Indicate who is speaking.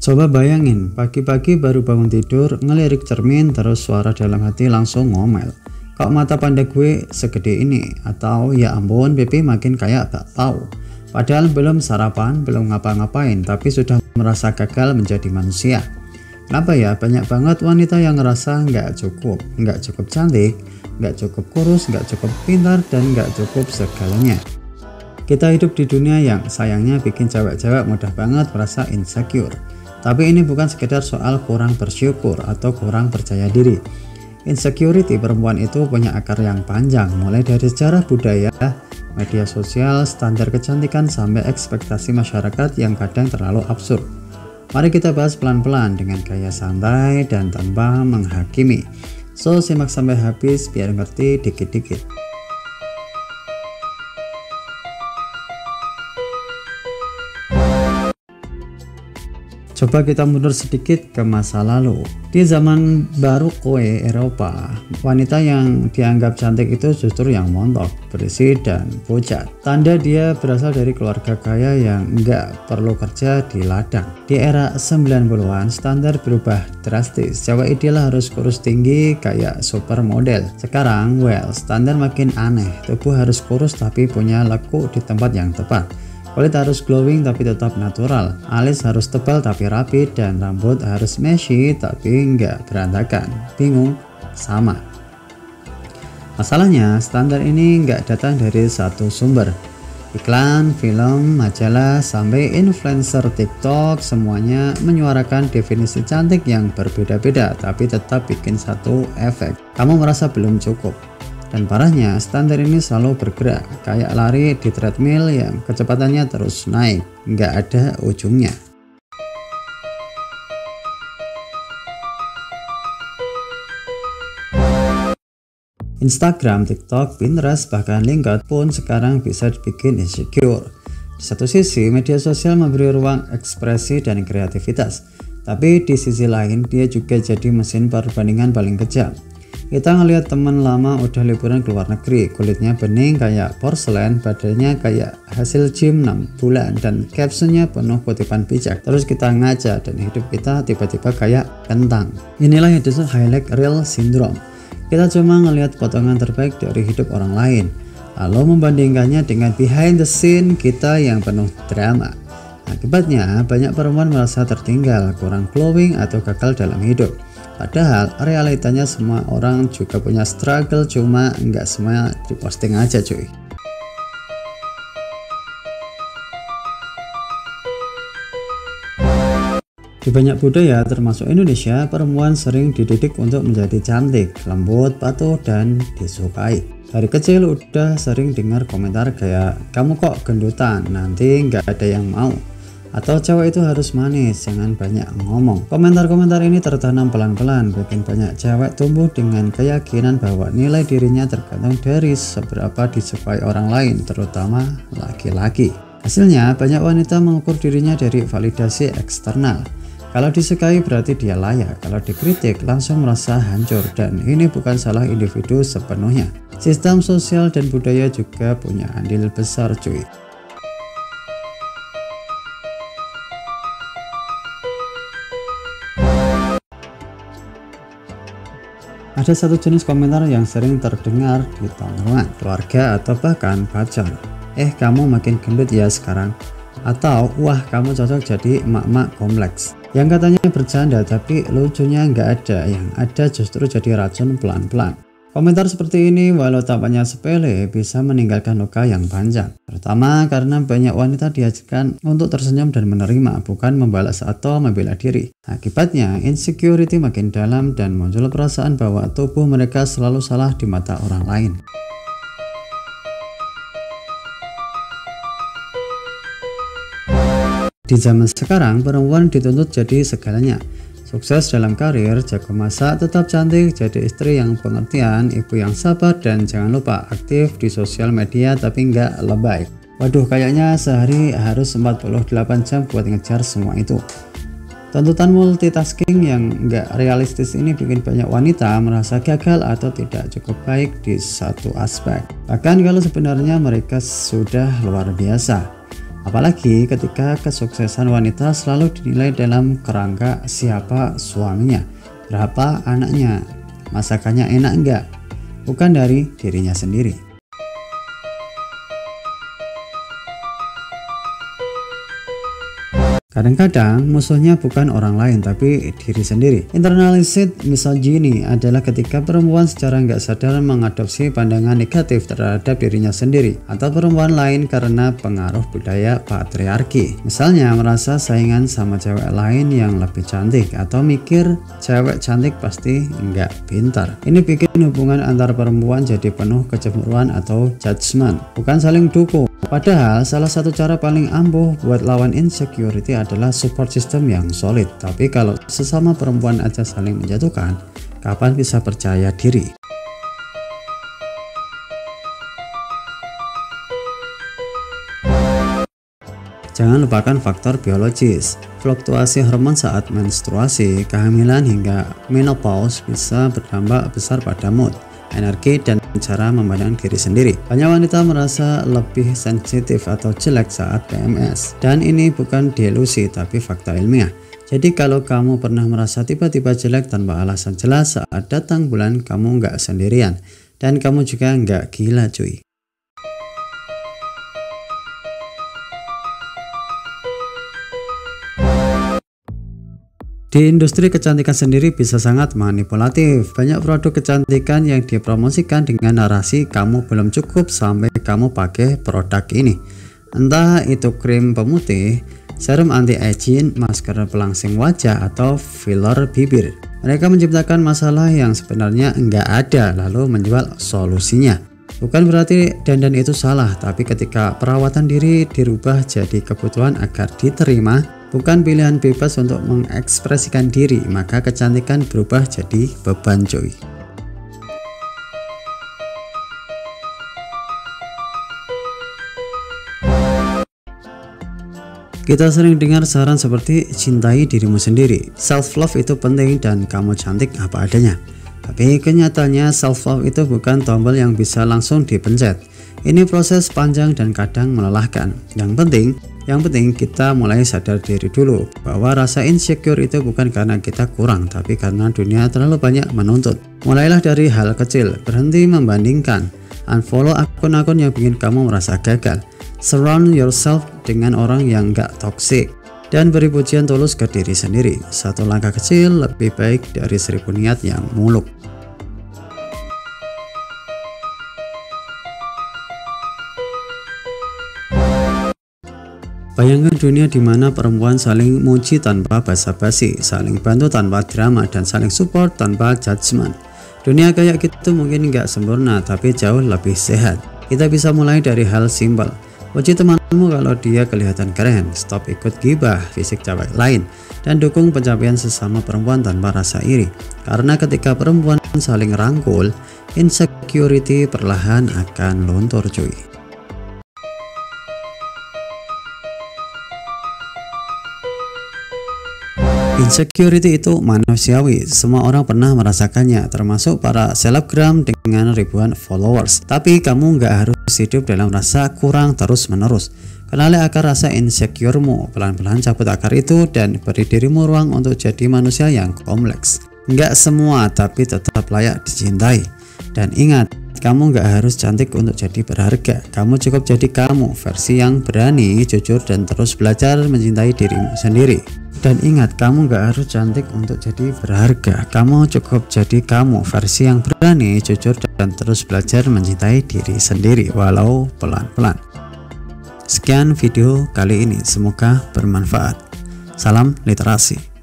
Speaker 1: Coba bayangin, pagi-pagi baru bangun tidur, ngelirik cermin, terus suara dalam hati langsung ngomel. Kok mata panda gue segede ini? Atau ya ampun, pipi makin kayak gak tahu. Padahal belum sarapan, belum ngapa-ngapain, tapi sudah merasa gagal menjadi manusia. Kenapa ya banyak banget wanita yang ngerasa nggak cukup cantik, nggak cukup kurus, nggak cukup pintar, dan nggak cukup segalanya. Kita hidup di dunia yang sayangnya bikin cewek-cewek mudah banget merasa insecure. Tapi ini bukan sekedar soal kurang bersyukur atau kurang percaya diri. Insecurity perempuan itu punya akar yang panjang, mulai dari sejarah budaya, media sosial, standar kecantikan, sampai ekspektasi masyarakat yang kadang terlalu absurd. Mari kita bahas pelan-pelan dengan gaya santai dan tanpa menghakimi. So, simak sampai habis biar ngerti dikit-dikit. Coba kita mundur sedikit ke masa lalu. Di zaman baru kue Eropa, wanita yang dianggap cantik itu justru yang montok, berisi, dan pucat. Tanda dia berasal dari keluarga kaya yang nggak perlu kerja di ladang. Di era 90-an, standar berubah drastis. Cewek ideal harus kurus tinggi kayak supermodel. Sekarang, standar makin aneh. Tubuh harus kurus tapi punya lekuk di tempat yang tepat. Kulit harus glowing tapi tetap natural, alis harus tebal tapi rapi, dan rambut harus meshy tapi nggak berantakan. Bingung? Sama. Masalahnya, standar ini nggak datang dari satu sumber. Iklan, film, majalah, sampai influencer TikTok, semuanya menyuarakan definisi cantik yang berbeda-beda, tapi tetap bikin satu efek. Kamu merasa belum cukup. Dan parahnya, standar ini selalu bergerak, kayak lari di treadmill yang kecepatannya terus naik, nggak ada ujungnya. Instagram, TikTok, Pinterest, bahkan LinkedIn pun sekarang bisa dibikin insecure. Di satu sisi, media sosial memberi ruang ekspresi dan kreativitas, tapi di sisi lain, dia juga jadi mesin perbandingan paling kejam. Kita ngelihat teman lama udah liburan ke luar negeri, kulitnya bening kayak porselen, badannya kayak hasil gym 6 bulan, dan captionnya penuh kutipan bijak. Terus kita ngaca dan hidup kita tiba-tiba kayak kentang. Inilah yang disebut highlight reel syndrome. Kita cuma ngelihat potongan terbaik dari hidup orang lain, lalu membandingkannya dengan behind the scene kita yang penuh drama. Akibatnya banyak perempuan merasa tertinggal, kurang glowing, atau gagal dalam hidup. Padahal realitanya semua orang juga punya struggle, cuma nggak semua diposting aja cuy. Di banyak budaya termasuk Indonesia, perempuan sering dididik untuk menjadi cantik, lembut, patuh, dan disukai. Dari kecil udah sering dengar komentar kayak, kamu kok gendutan, nanti nggak ada yang mau. Atau cewek itu harus manis, jangan banyak ngomong. Komentar-komentar ini tertanam pelan-pelan, bikin banyak cewek tumbuh dengan keyakinan bahwa nilai dirinya tergantung dari seberapa disukai orang lain, terutama laki-laki. Hasilnya, banyak wanita mengukur dirinya dari validasi eksternal. Kalau disukai berarti dia layak, kalau dikritik langsung merasa hancur, dan ini bukan salah individu sepenuhnya. Sistem sosial dan budaya juga punya andil besar cuy. Ada satu jenis komentar yang sering terdengar di tongkrongan, keluarga, atau bahkan pacar. Kamu makin gendut ya sekarang. Atau, wah kamu cocok jadi emak-emak kompleks. Yang katanya bercanda tapi lucunya nggak ada, yang ada justru jadi racun pelan-pelan. Komentar seperti ini walau tampaknya sepele bisa meninggalkan luka yang panjang. Terutama karena banyak wanita diajarkan untuk tersenyum dan menerima, bukan membalas atau membela diri. Akibatnya insecurity makin dalam dan muncul perasaan bahwa tubuh mereka selalu salah di mata orang lain. Di zaman sekarang, perempuan dituntut jadi segalanya. Sukses dalam karir, jago masak, tetap cantik, jadi istri yang pengertian, ibu yang sabar, dan jangan lupa aktif di sosial media tapi nggak lebay. Waduh, kayaknya sehari harus 48 jam buat ngejar semua itu. Tuntutan multitasking yang nggak realistis ini bikin banyak wanita merasa gagal atau tidak cukup baik di satu aspek. Bahkan kalau sebenarnya mereka sudah luar biasa. Apalagi ketika kesuksesan wanita selalu dinilai dalam kerangka siapa suaminya, berapa anaknya, masakannya enak enggak, bukan dari dirinya sendiri. Kadang-kadang musuhnya bukan orang lain tapi diri sendiri. Internalized misogyny adalah ketika perempuan secara nggak sadar mengadopsi pandangan negatif terhadap dirinya sendiri atau perempuan lain karena pengaruh budaya patriarki. Misalnya merasa saingan sama cewek lain yang lebih cantik atau mikir cewek cantik pasti nggak pintar. Ini bikin hubungan antar perempuan jadi penuh kecemburuan atau judgement, bukan saling dukung. Padahal salah satu cara paling ampuh buat lawan insecurity adalah support system yang solid. Tapi kalau sesama perempuan aja saling menjatuhkan, kapan bisa percaya diri? Jangan lupakan faktor biologis. Fluktuasi hormon saat menstruasi, kehamilan hingga menopause bisa berdampak besar pada mood, energi, dan cara memandang diri sendiri. Banyak wanita merasa lebih sensitif atau jelek saat PMS, dan ini bukan delusi tapi fakta ilmiah. Jadi kalau kamu pernah merasa tiba-tiba jelek tanpa alasan jelas saat datang bulan, kamu nggak sendirian, dan kamu juga nggak gila cuy. Di industri kecantikan sendiri bisa sangat manipulatif. Banyak produk kecantikan yang dipromosikan dengan narasi kamu belum cukup sampai kamu pakai produk ini. Entah itu krim pemutih, serum anti-aging, masker pelangsing wajah, atau filler bibir. Mereka menciptakan masalah yang sebenarnya enggak ada lalu menjual solusinya. Bukan berarti dandan itu salah, tapi ketika perawatan diri dirubah jadi kebutuhan agar diterima, bukan pilihan bebas untuk mengekspresikan diri, maka kecantikan berubah jadi beban cuy. Kita sering dengar saran seperti cintai dirimu sendiri, self love itu penting dan kamu cantik apa adanya. Tapi kenyataannya self love itu bukan tombol yang bisa langsung dipencet. Ini proses panjang dan kadang melelahkan. Yang penting kita mulai sadar diri dulu bahwa rasa insecure itu bukan karena kita kurang, tapi karena dunia terlalu banyak menuntut. Mulailah dari hal kecil, berhenti membandingkan, unfollow akun-akun yang bikin kamu merasa gagal, surround yourself dengan orang yang gak toxic, dan beri pujian tulus ke diri sendiri. Satu langkah kecil lebih baik dari 1000 niat yang muluk. Bayangkan dunia di mana perempuan saling muji tanpa basa-basi, saling bantu tanpa drama, dan saling support tanpa judgement. Dunia kayak gitu mungkin nggak sempurna, tapi jauh lebih sehat. Kita bisa mulai dari hal simpel. Puji temanmu kalau dia kelihatan keren, stop ikut gibah fisik cewek lain, dan dukung pencapaian sesama perempuan tanpa rasa iri. Karena ketika perempuan saling rangkul, insecurity perlahan akan luntur cuy. Insecurity itu manusiawi, semua orang pernah merasakannya, termasuk para selebgram dengan ribuan followers. Tapi kamu nggak harus hidup dalam rasa kurang terus-menerus. Kenali akar rasa insecuremu, pelan-pelan cabut akar itu dan beri dirimu ruang untuk jadi manusia yang kompleks. Nggak semua, tapi tetap layak dicintai. Dan ingat, kamu nggak harus cantik untuk jadi berharga. Kamu cukup jadi kamu, versi yang berani, jujur, dan terus belajar mencintai dirimu sendiri. Dan ingat, kamu gak harus cantik untuk jadi berharga. Kamu cukup jadi kamu, versi yang berani, jujur, dan terus belajar mencintai diri sendiri walau pelan-pelan. Sekian video kali ini, semoga bermanfaat. Salam literasi.